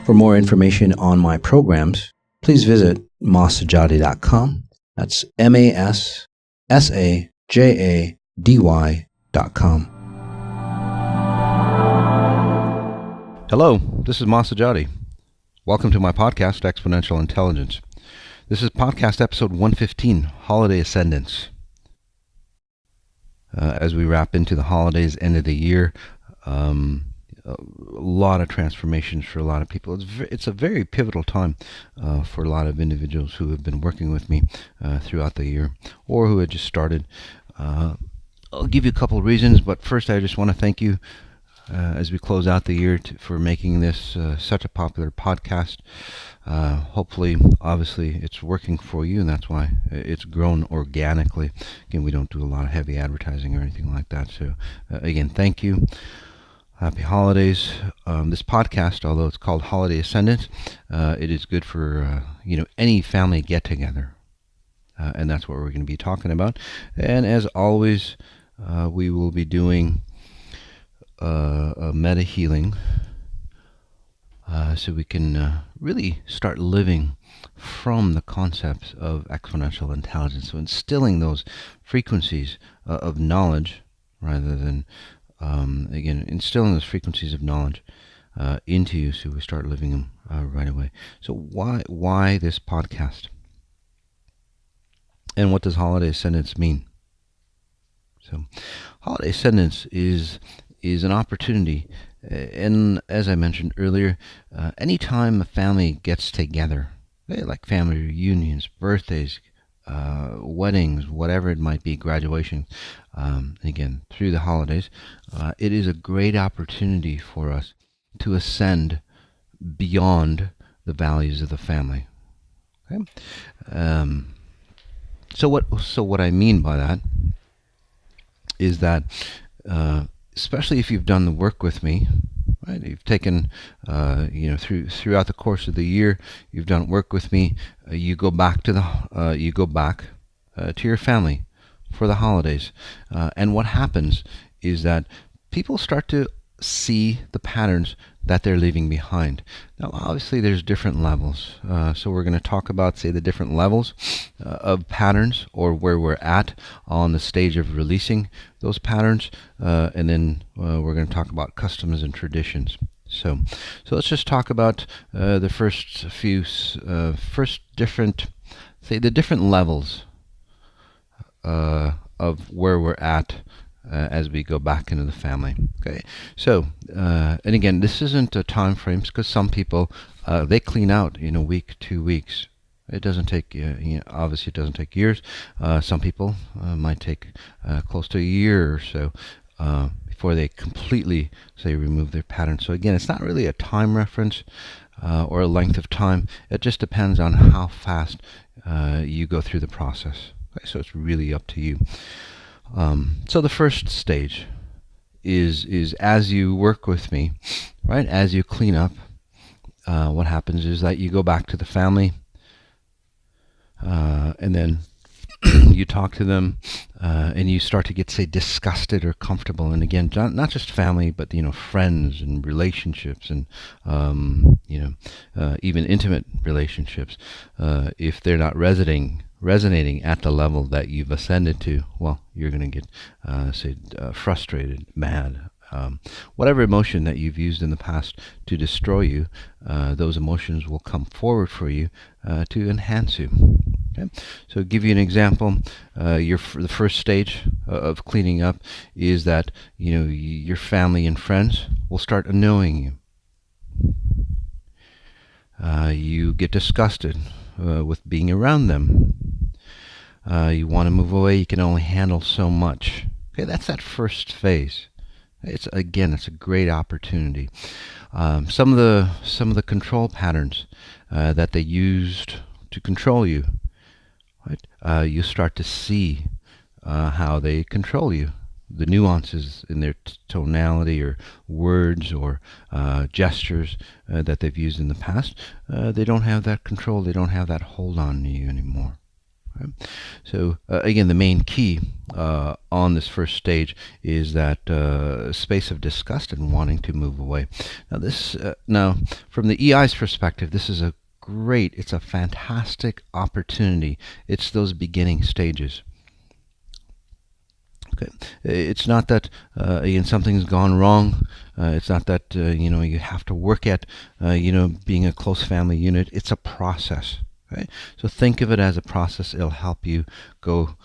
For more information on my programs, please visit masajady.com. That's MASSAJADY.com. Hello, this is Masati. Welcome to my podcast, Exponential Intelligence. This is podcast episode 115, Holiday Ascendance. As we wrap into the holidays, end of the year, a lot of transformations for a lot of people. It's a very pivotal time for a lot of individuals who have been working with me throughout the year or who had just started. I'll give you a couple of reasons, but first I just want to thank you as we close out the year for making this such a popular podcast. Hopefully, obviously, it's working for you, and that's why it's grown organically. Again, we don't do a lot of heavy advertising or anything like that. So, again, thank you. Happy holidays. This podcast, although it's called Holiday Ascendance, it is good for any family get-together, and that's what we're going to be talking about. And as always, we will be doing a meta healing, so we can really start living from the concepts of exponential intelligence. So instilling those frequencies of knowledge rather than, instilling those frequencies of knowledge into you so we start living them right away. So why this podcast? And what does Holiday Ascendance mean? So Holiday Ascendance is an opportunity, and as I mentioned earlier, anytime a family gets together, like family reunions, birthdays, weddings, whatever it might be, graduation, again, through the holidays, it is a great opportunity for us to ascend beyond the values of the family. Okay? So what I mean by that is that especially if you've done the work with me, right? You've taken, throughout the course of the year, you've done work with me. You go back to your family for the holidays, and what happens is that people start to see the patterns that they're leaving behind. Now, obviously, there's different levels. So we're going to talk about, say, the different levels of patterns, or where we're at on the stage of releasing those patterns, and then we're going to talk about customs and traditions. So let's just talk about the first different levels of where we're at as we go back into the family. Okay, so and again, this isn't a time frame, because some people they clean out in a week, 2 weeks. It doesn't take obviously it doesn't take years. Some people might take close to a year or so before they completely, say, remove their pattern. So again, it's not really a time reference or a length of time. It just depends on how fast you go through the process. Okay, so it's really up to you. So the first stage is as you work with me, right? As you clean up, what happens is that you go back to the family, and then you talk to them, and you start to get, say, disgusted or comfortable. And again, not just family, but friends and relationships, and even intimate relationships. If they're not resonating at the level that you've ascended to, well, you're going to get, frustrated, mad, whatever emotion that you've used in the past to destroy you, those emotions will come forward for you to enhance you. Okay? So, give you an example. The first stage of cleaning up is that your family and friends will start annoying you. You get disgusted with being around them. You want to move away. You can only handle so much. Okay, that's that first phase. It's a great opportunity. Some of the control patterns that they used to control you, right? You start to see how they control you. The nuances in their tonality or words or gestures that they've used in the past, they don't have that control. They don't have that hold on you anymore. Right? So again, the main key on this first stage is that space of disgust and wanting to move away. Now from the EI's perspective, this is it's a fantastic opportunity. It's those beginning stages. Okay. It's not that again something's gone wrong. It's not that you have to work at being a close family unit. It's a process. Right? So think of it as a process. It'll help you go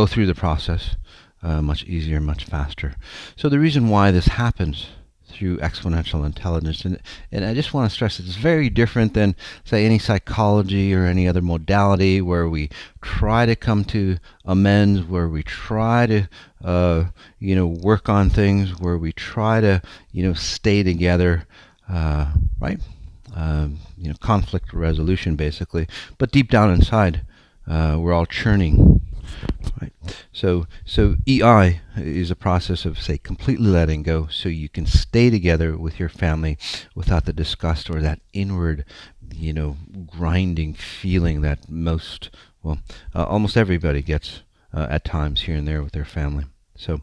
through the process much easier, much faster. So the reason why this happens through exponential intelligence, and I just want to stress it's very different than, say, any psychology or any other modality where we try to come to amends, where we try to work on things, where we try to stay together, right? Conflict resolution basically, but deep down inside we're all churning, right? So EI is a process of, say, completely letting go so you can stay together with your family without the disgust or that inward grinding feeling that almost everybody gets at times here and there with their family. So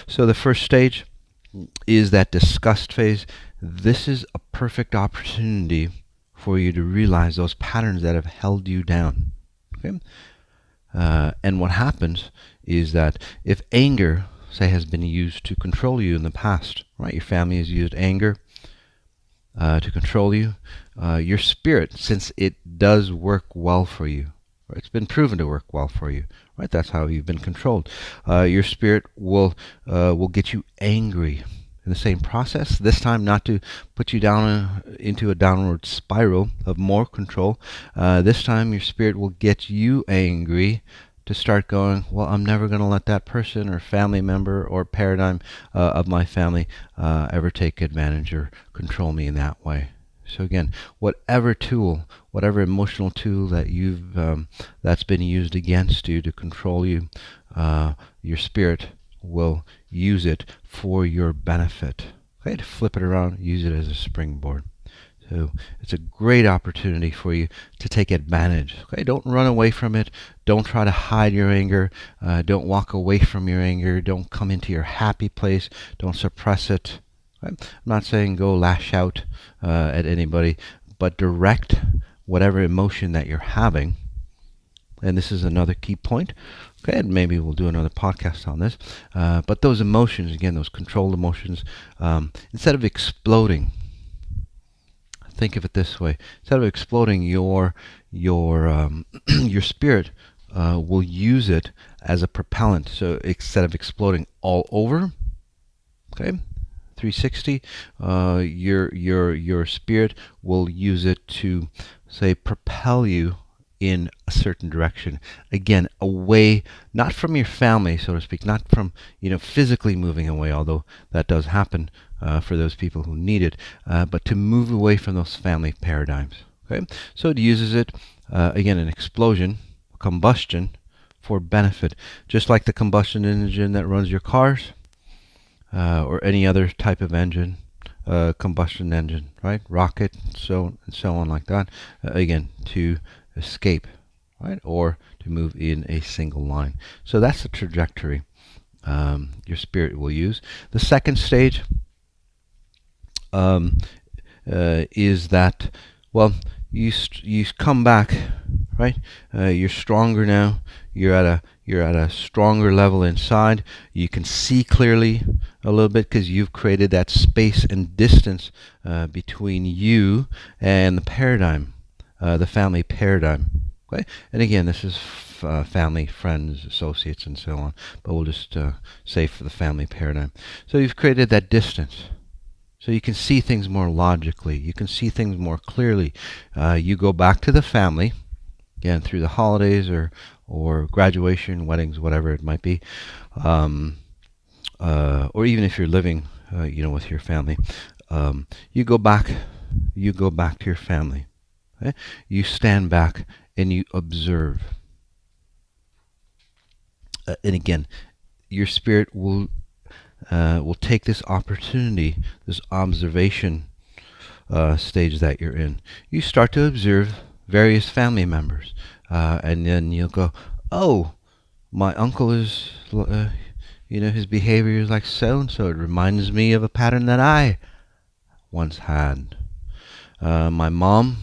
the first stage is that disgust phase. This is a perfect opportunity for you to realize those patterns that have held you down. Okay? And what happens is that if anger, say, has been used to control you in the past, right? Your family has used anger to control you. Your spirit, since it does work well for you, right? It's been proven to work well for you, right? That's how you've been controlled. Your spirit will get you angry in the same process, this time not to put you down into a downward spiral of more control. This time your spirit will get you angry to start going, well, I'm never going to let that person or family member or paradigm of my family ever take advantage or control me in that way. So again, whatever emotional tool that that's been used against you to control you, your spirit will use it for your benefit. Okay, to flip it around, use it as a springboard. So it's a great opportunity for you to take advantage. Okay, don't run away from it. Don't try to hide your anger. Don't walk away from your anger. Don't come into your happy place. Don't suppress it. Okay? I'm not saying go lash out at anybody, but direct whatever emotion that you're having. And this is another key point. Okay, and maybe we'll do another podcast on this. But those emotions, again, those controlled emotions, instead of exploding, think of it this way: instead of exploding, your spirit will use it as a propellant. So instead of exploding all over, okay, 360, your spirit will use it to, say, propel you in a certain direction, again, away, not from your family, so to speak, not from physically moving away, although that does happen for those people who need it, but to move away from those family paradigms. Okay, so it uses it again, an explosion, combustion, for benefit, just like the combustion engine that runs your cars or any other type of engine. Combustion engine, right? Rocket, so on like that. Again, to escape, right? Or to move in a single line. So that's the trajectory your spirit will use. The second stage is that, well, you come back, right? You're stronger now. You're at a stronger level inside. You can see clearly a little bit because you've created that space and distance between you and the paradigm, the family paradigm. Okay? And again, this is family, friends, associates, and so on. But we'll just say for the family paradigm. So you've created that distance. So you can see things more logically. You can see things more clearly. You go back to the family, again, through the holidays or graduation, weddings, whatever it might be, or even if you're living, with your family, you go back to your family. Okay? You stand back and you observe. And again, your spirit will take this opportunity, this observation stage that you're in. You start to observe various family members, and then you'll go, oh, my uncle is, his behavior is like so and so. It reminds me of a pattern that I once had. My mom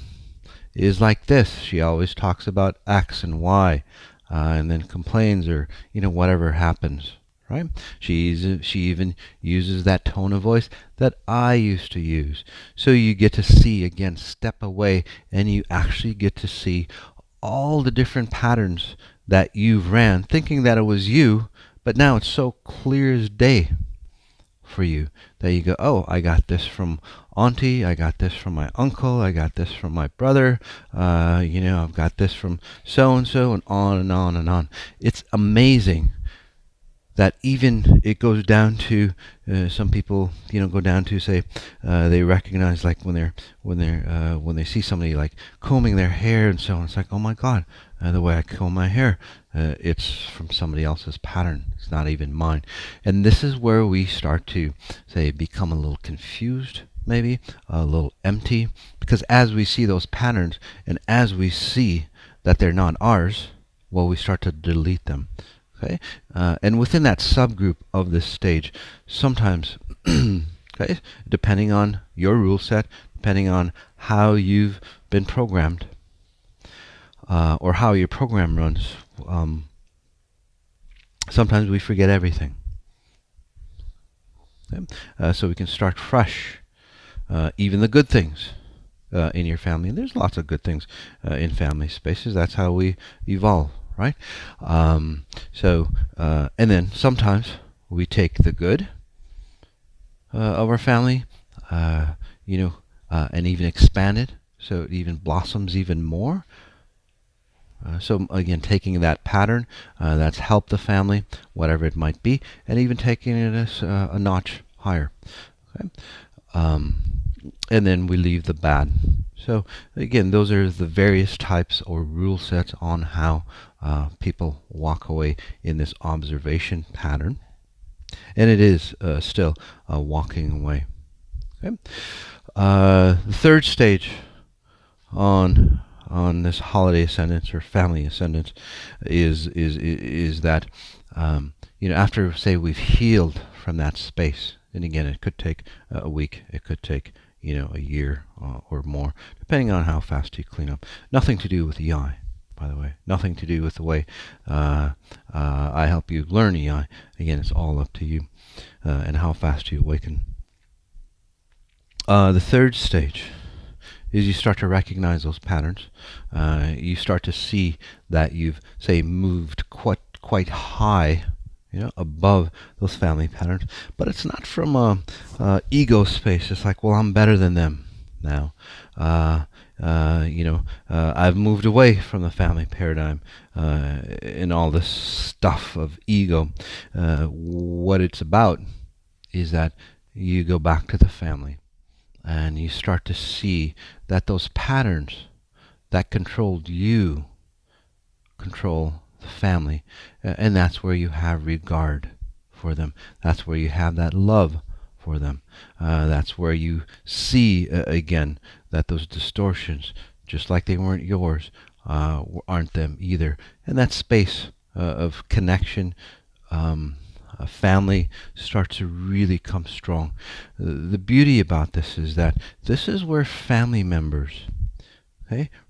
is like this. She always talks about X and Y, and then complains, or whatever happens. Right? She even uses that tone of voice that I used to use. So you get to see, again, step away, and you actually get to see all the different patterns that you've ran, thinking that it was you, but now it's so clear as day for you that you go, oh, I got this from auntie, I got this from my uncle, I got this from my brother, I've got this from so and so, and on and on and on. It's amazing that even it goes down to some people, go down to say they recognize, like when they see somebody like combing their hair and so on. It's like, oh my God, the way I comb my hair, it's from somebody else's pattern. It's not even mine. And this is where we start to say become a little confused, maybe a little empty, because as we see those patterns and as we see that they're not ours, well, we start to delete them. Okay, and within that subgroup of this stage, sometimes, okay, depending on your rule set, depending on how you've been programmed, or how your program runs, sometimes we forget everything. Okay? So we can start fresh, even the good things in your family. And there's lots of good things in family spaces. That's how we evolve. Right? And then sometimes we take the good of our family, and even expand it so it even blossoms even more. So again, taking that pattern that's helped the family, whatever it might be, and even taking it a notch higher. Okay? And then we leave the bad. So again, those are the various types or rule sets on how people walk away in this observation pattern. And it is still walking away. Okay? The third stage on this holiday ascendance or family ascendance is that after, say, we've healed from that space, and again, it could take a week, it could take a year or more, depending on how fast you clean up. Nothing to do with EI, by the way. Nothing to do with the way I help you learn EI. Again, it's all up to you and how fast you awaken. The third stage is you start to recognize those patterns. You start to see that you've, say, moved quite high, above those family patterns. But it's not from a ego space. It's like, well, I'm better than them now. I've moved away from the family paradigm and all this stuff of ego. What it's about is that you go back to the family and you start to see that those patterns that controlled you control the family, and that's where you have regard for them. That's where you have that love for them. That's where you see again that those distortions, just like they weren't yours, aren't them either. And that space of connection, family starts to really come strong. The beauty about this is that this is where family members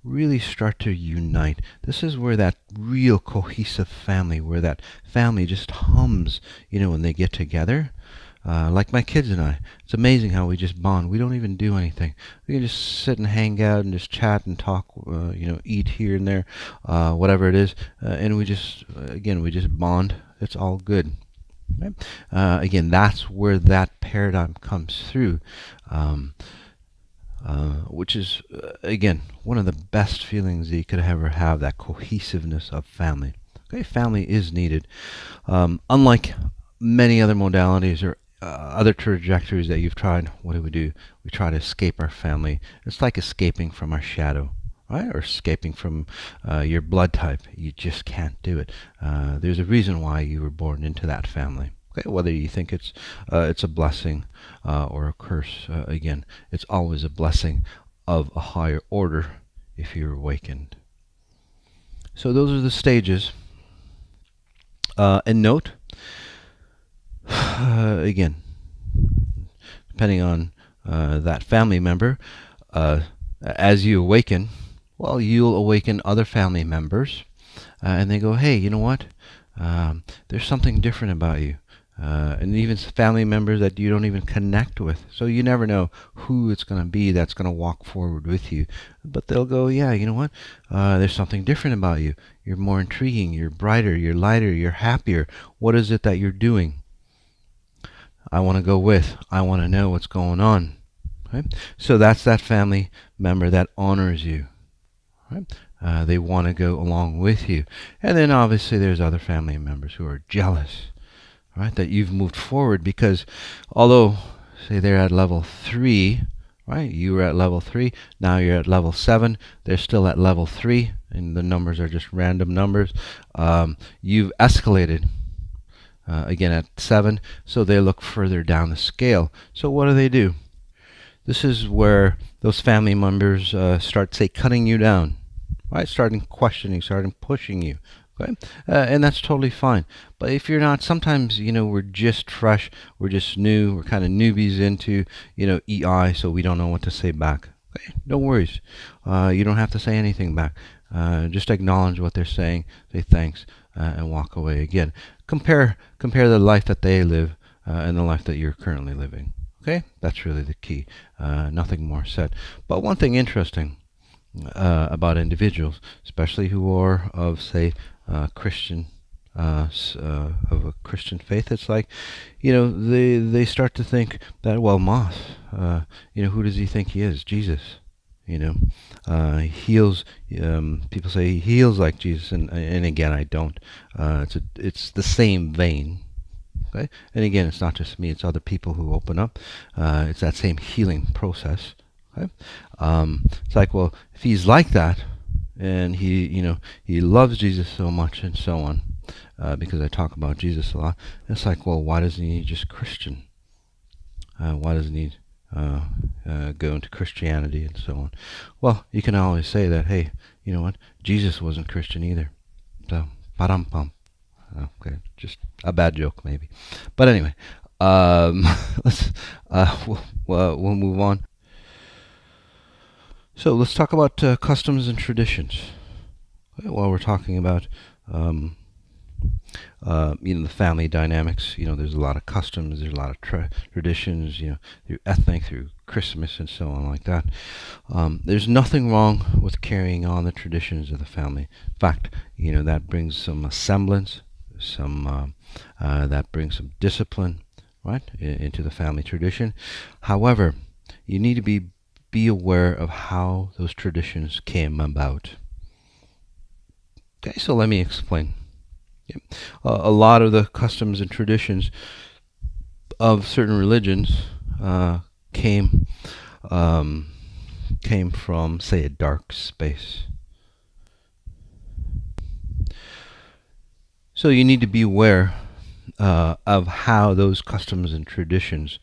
really start to unite. This is where that real cohesive family, where that family just hums, when they get together. Like my kids and I. It's amazing how we just bond. We don't even do anything. We can just sit and hang out and just chat and talk, eat here and there, whatever it is. And we just bond. It's all good. Right? Again, that's where that paradigm comes through. Which is, again, one of the best feelings that you could ever have, that cohesiveness of family. Okay, family is needed. Unlike many other modalities or other trajectories that you've tried, what do? We try to escape our family. It's like escaping from our shadow, right? Or escaping from your blood type. You just can't do it. There's a reason why you were born into that family. Okay, whether you think it's a blessing or a curse, again, it's always a blessing of a higher order if you're awakened. So those are the stages. And note, again, depending on that family member, as you awaken, well, you'll awaken other family members, and they go, hey, you know what? There's something different about you. And even family members that you don't even connect with. So you never know who it's going to be that's going to walk forward with you. But they'll go, yeah, you know what? There's something different about you. You're more intriguing. You're brighter. You're lighter. You're happier. What is it that you're doing? I want to go with. I want to know what's going on. Right? So that's that family member that honors you. Right? They want to go along with you. And then obviously there's other family members who are jealous. Right, that you've moved forward, because although, say, they're at level 3, right, you were at level 3, now you're at level 7, they're still at level 3, and the numbers are just random numbers. You've escalated, again at 7, so they look further down the scale. So what do? This is where those family members start, say, cutting you down, right, starting questioning, starting pushing you. Okay? And that's totally fine. But if you're not, sometimes, we're just fresh, we're just new, we're kind of newbies into, EI, so we don't know what to say back. Okay? No worries. You don't have to say anything back. Just acknowledge what they're saying, say thanks, and walk away again. Compare the life that they live and the life that you're currently living. Okay? That's really the key. Nothing more said. But one thing interesting about individuals, especially who are of, say, Christian, of a Christian faith, it's like, they start to think that, well, Moss, who does he think he is? Jesus. He heals. People say he heals like Jesus, and again, I don't. It's the same vein. Okay, and again, it's not just me; it's other people who open up. It's that same healing process. Okay, it's like, well, if he's like that, and he loves Jesus so much and so on, because I talk about Jesus a lot. It's like, well, why doesn't he just Christian? Why doesn't he go into Christianity and so on? Well, you can always say that, hey, you know what? Jesus wasn't Christian either. So, pa-dum-pum. Okay, just a bad joke maybe. But anyway, let's we'll move on. So let's talk about customs and traditions. While we're talking about the family dynamics, there's a lot of customs, there's a lot of traditions, through ethnic, through Christmas, and so on like that. There's nothing wrong with carrying on the traditions of the family. In fact, that brings some semblance, that brings some discipline, right, into the family tradition. However, you need to be aware of how those traditions came about. Okay, so let me explain. A lot of the customs and traditions of certain religions came from, say, a dark space. So you need to be aware of how those customs and traditions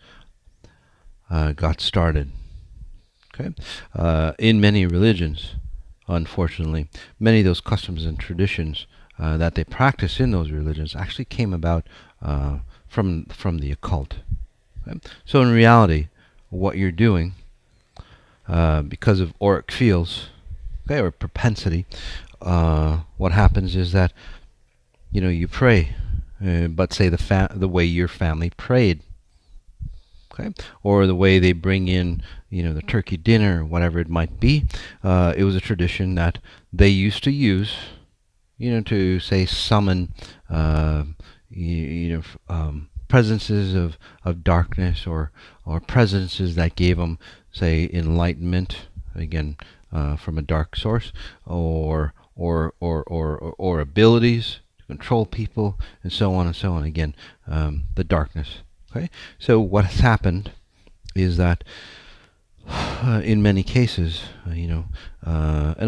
got started. Okay, in many religions, unfortunately, many of those customs and traditions that they practice in those religions actually came about from the occult. Okay? So in reality, what you're doing, because of auric fields, okay, or propensity, what happens is that you pray, but say the way your family prayed. Okay? Or the way they bring in, the turkey dinner, whatever it might be. It was a tradition that they used to use, to, say, summon, presences of darkness, or presences that gave them, say, enlightenment, again, from a dark source, or abilities to control people, and so on and so on. Again, the darkness. Okay, so what has happened is that in many cases, and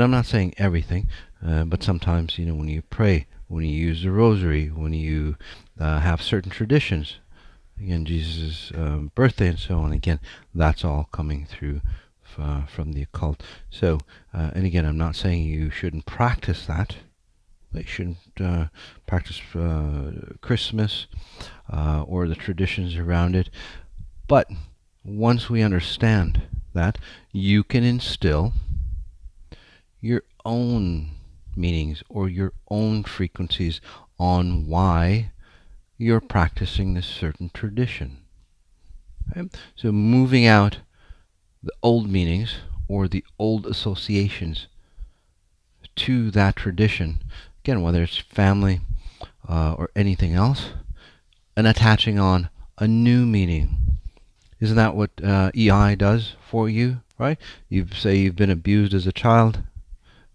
I'm not saying everything, but sometimes, when you pray, when you use the rosary, when you have certain traditions, again, Jesus' birthday and so on, again, that's all coming through from the occult. So, and again, I'm not saying you shouldn't practice that, They shouldn't practice Christmas or the traditions around it. But once we understand that, you can instill your own meanings or your own frequencies on why you're practicing this certain tradition. Okay? So moving out the old meanings or the old associations to that tradition, again, whether it's family or anything else, and attaching on a new meaning. Isn't that what EI does for you, right? You say you've been abused as a child.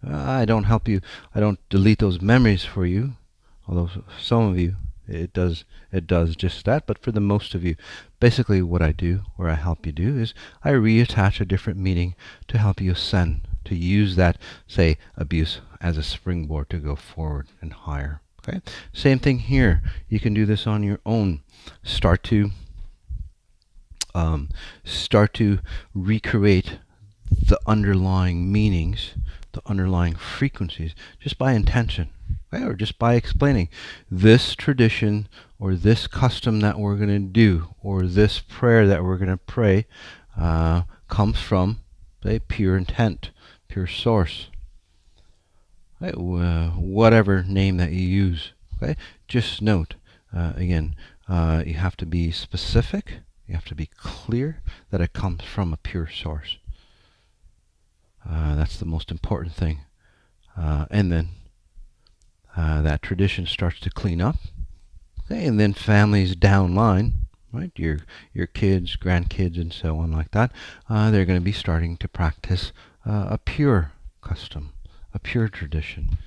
I don't help you. I don't delete those memories for you, although some of you it does just that. But for the most of you, basically what I do, or I help you do, is I reattach a different meaning to help you ascend, to use that, say, abuse as a springboard to go forward and higher. Okay. Same thing here. You can do this on your own. Start to recreate the underlying meanings, the underlying frequencies, just by intention, right? Or just by explaining this tradition or this custom that we're going to do or this prayer that we're going to pray comes from, say, pure intent, pure source. Right? Whatever name that you use. Okay? Just note, again, you have to be specific. You have to be clear that it comes from a pure source. That's the most important thing. And then that tradition starts to clean up. Okay? And then families downline, right? Your kids, grandkids, and so on like that, they're going to be starting to practice a pure custom, a pure tradition.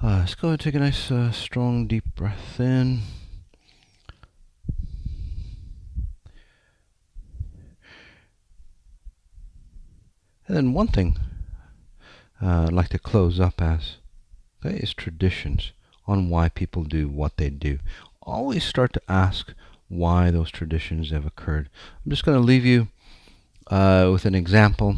Let's go and take a nice strong deep breath in. And then one thing I'd like to close up as is traditions on why people do what they do. Always start to ask why those traditions have occurred. I'm just going to leave you with an example,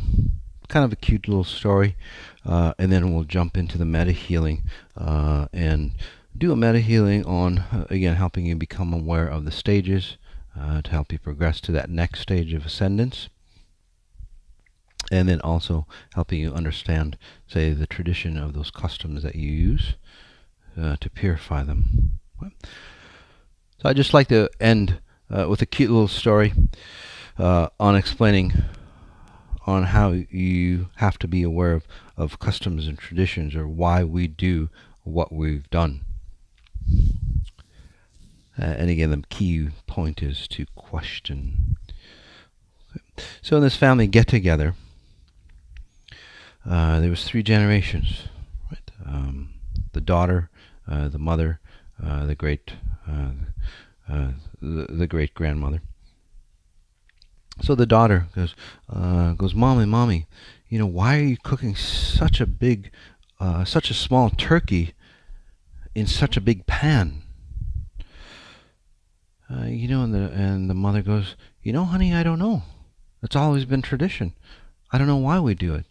kind of a cute little story, and then we'll jump into the meta healing and do a meta healing on, again, helping you become aware of the stages to help you progress to that next stage of ascendance. And then also helping you understand, say, the tradition of those customs that you use to purify them. So I'd just like to end with a cute little story on explaining on how you have to be aware of customs and traditions, or why we do what we've done. And again, the key point is to question. So in this family get-together, there was 3 generations, right? The daughter, the mother, the great grandmother. So the daughter goes, Mommy, why are you cooking such a small turkey in such a big pan? And the mother goes, honey, I don't know. It's always been tradition. I don't know why we do it.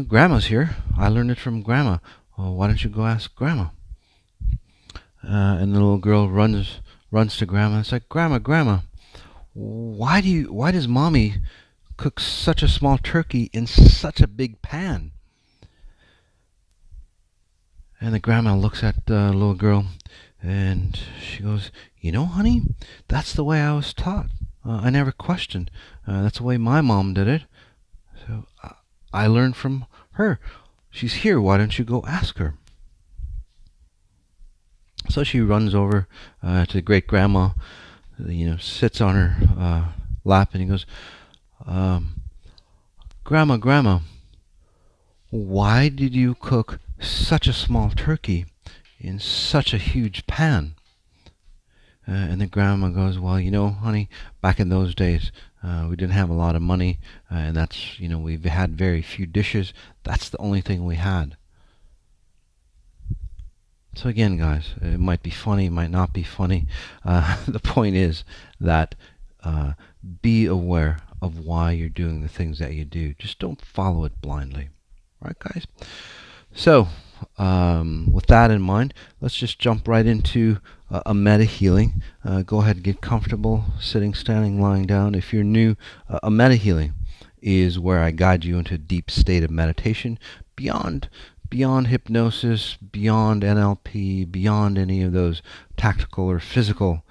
Grandma's here. I learned it from Grandma. Well, why don't you go ask Grandma? And the little girl runs to Grandma and says, Grandma, why does Mommy cook such a small turkey in such a big pan? And the grandma looks at the little girl and she goes, honey, that's the way I was taught. I never questioned. That's the way my mom did it. So I learned from her. She's here. Why don't you go ask her? So she runs over to great grandma, sits on her lap, and he goes, Grandma, why did you cook such a small turkey in such a huge pan? And the grandma goes, well, honey, back in those days, we didn't have a lot of money, and that's, we've had very few dishes. That's the only thing we had. So again, guys, it might be funny, it might not be funny. The point is that be aware of why you're doing the things that you do. Just don't follow it blindly. Right, guys? So, with that in mind, let's just jump right into a meta healing. Go ahead and get comfortable, sitting, standing, lying down. If you're new, a meta healing is where I guide you into a deep state of meditation beyond hypnosis, beyond NLP, beyond any of those tactical or physical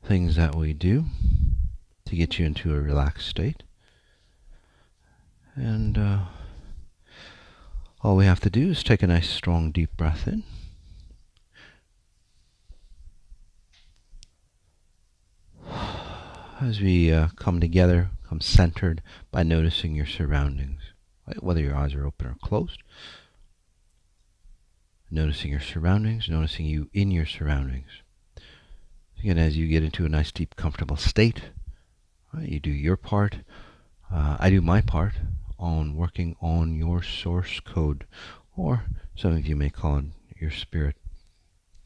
things that we do to get you into a relaxed state. And all we have to do is take a nice, strong, deep breath in. As we come together, come centered by noticing your surroundings, right? Whether your eyes are open or closed. Noticing your surroundings, noticing you in your surroundings. Again, as you get into a nice, deep, comfortable state, right, you do your part. I do my part on working on your source code, or some of you may call it your spirit.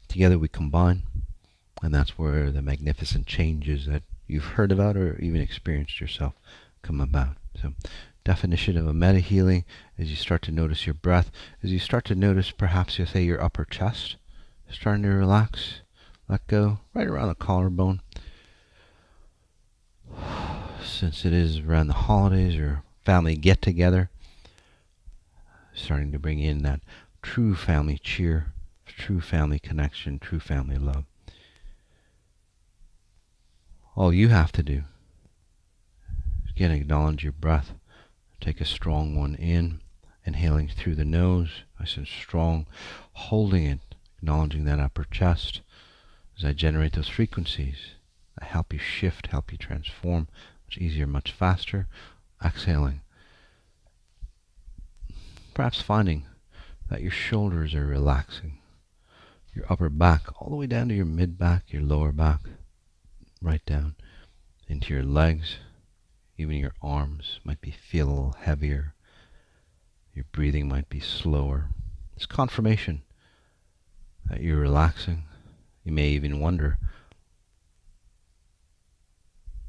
Together we combine, and that's where the magnificent changes that you've heard about or even experienced yourself come about. So, definition of a meta healing: as you start to notice your breath, as you start to notice perhaps you say your upper chest starting to relax, let go right around the collarbone. Since it is around the holidays or family get together, starting to bring in that true family cheer, true family connection, true family love. All you have to do is again acknowledge your breath. Take a strong one in, inhaling through the nose, nice and strong, holding it, acknowledging that upper chest as I generate those frequencies that help you shift, help you transform, much easier, much faster. Exhaling. Perhaps finding that your shoulders are relaxing, your upper back all the way down to your mid-back, your lower back, right down into your legs. Even your arms might feel a little heavier. Your breathing might be slower. It's confirmation that you're relaxing. You may even wonder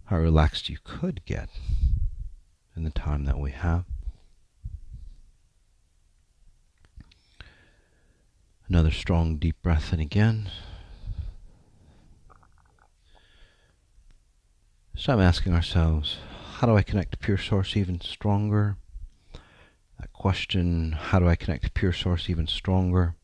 how relaxed you could get in the time that we have. Another strong deep breath in again. So I'm asking ourselves, how do I connect to pure source even stronger? That question, how do I connect to pure source even stronger?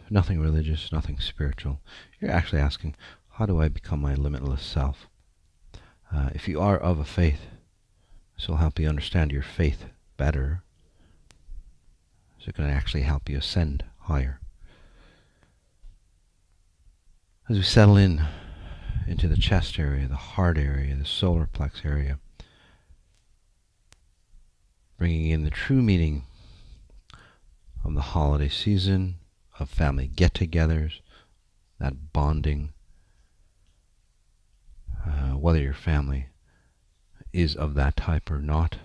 Nothing religious, nothing spiritual. You're actually asking, how do I become my limitless self? If you are of a faith, this will help you understand your faith better. So it can actually help you ascend higher. As we settle into the chest area, the heart area, the solar plex area, bringing in the true meaning of the holiday season, of family get-togethers, that bonding, whether your family is of that type or not.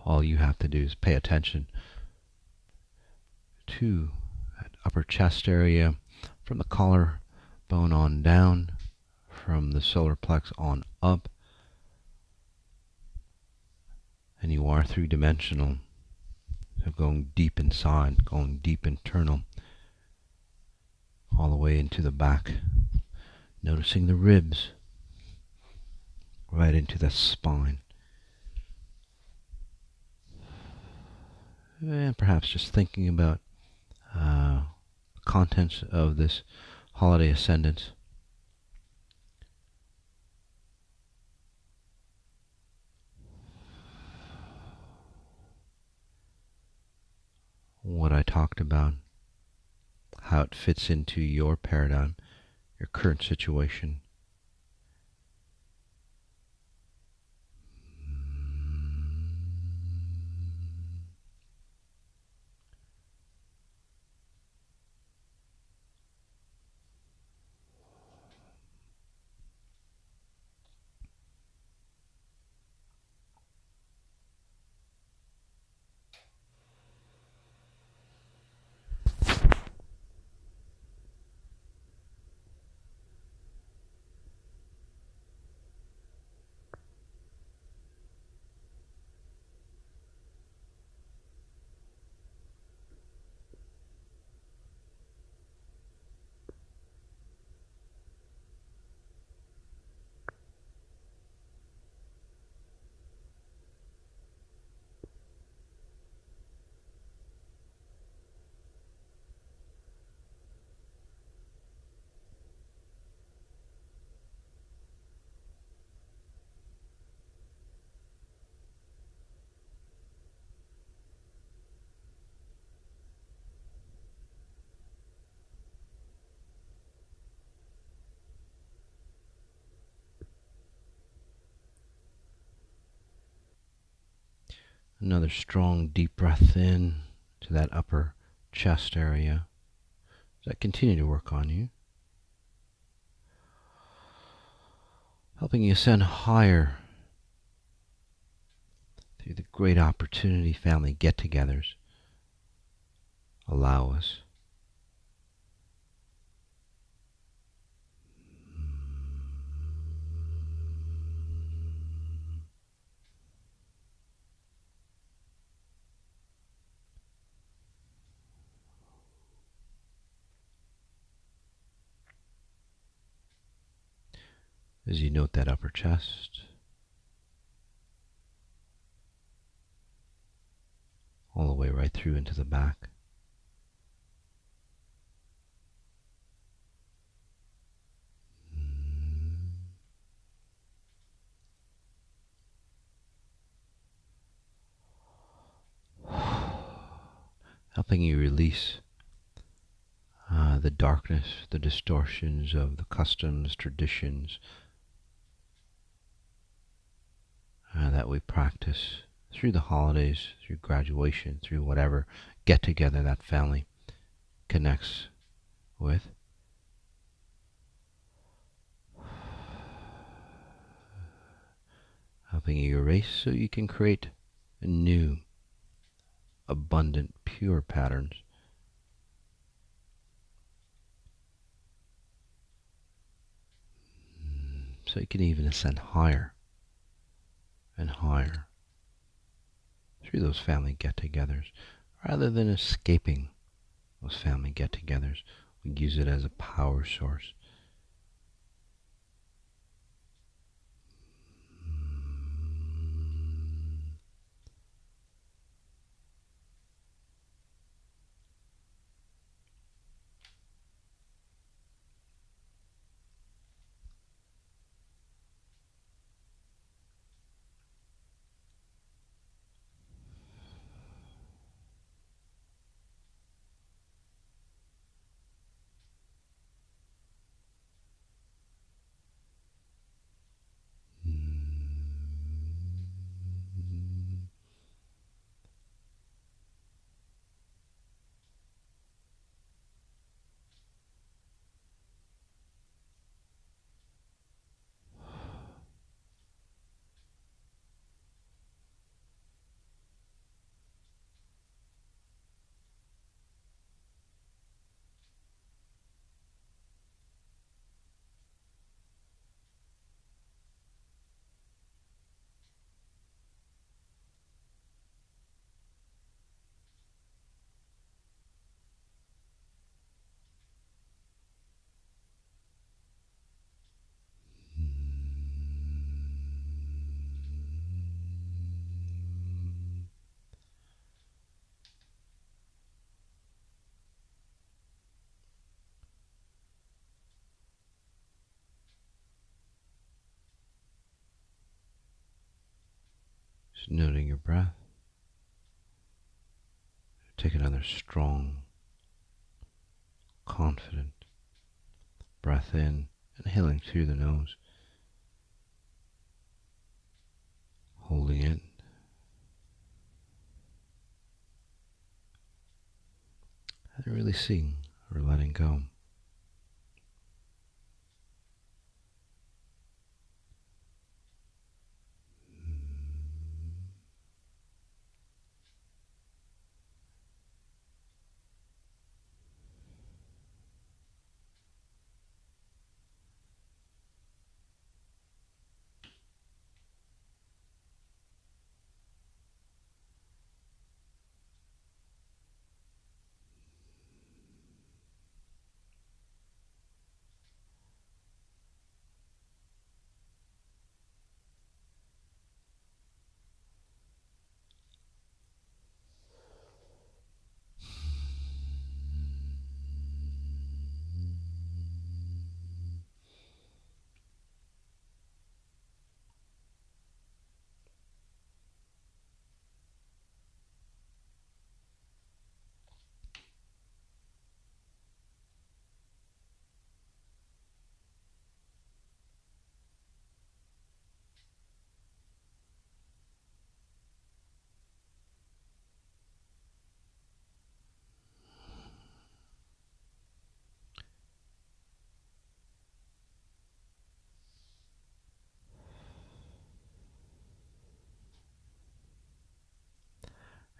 All you have to do is pay attention to that upper chest area, from the collarbone on down, from the solar plex on up, and you are three-dimensional. So going deep inside, going deep internal, all the way into the back, noticing the ribs, right into the spine. And perhaps just thinking about contents of this holiday ascendance. What I talked about, how it fits into your paradigm, your current situation. Another strong, deep breath in to that upper chest area. Does that continue to work on you? Helping you ascend higher through the great opportunity family get-togethers allow us. As you note that upper chest, all the way right through into the back. Helping you release the darkness, the distortions of the customs, traditions that we practice through the holidays, through graduation, through whatever get-together that family connects with. Helping you erase so you can create new, abundant, pure patterns. So you can even ascend higher and higher through those family get-togethers. Rather than escaping those family get-togethers, we use it as a power source. Just noting your breath. Take another strong, confident breath in, inhaling through the nose, holding it, and releasing or letting go.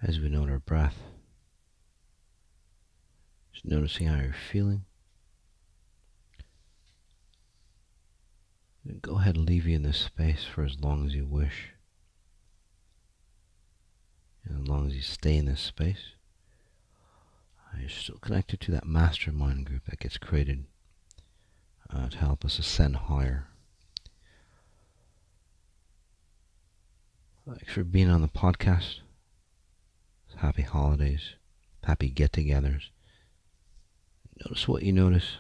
as we note our breath. Just noticing how you're feeling. And go ahead and leave you in this space for as long as you wish. And as long as you stay in this space, you're still connected to that mastermind group that gets created to help us ascend higher. Thanks for being on the podcast. Happy holidays. Happy get-togethers. Notice what you notice.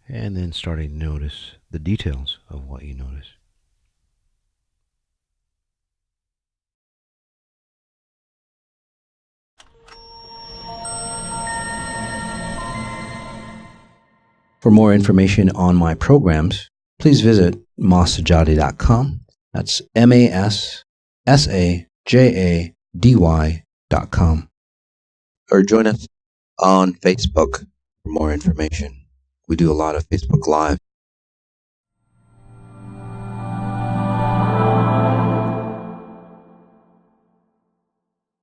And then starting to notice the details of what you notice. For more information on my programs, please visit masajadi.com. That's MASSAJADY.com. Or join us on Facebook for more information. We do a lot of Facebook Live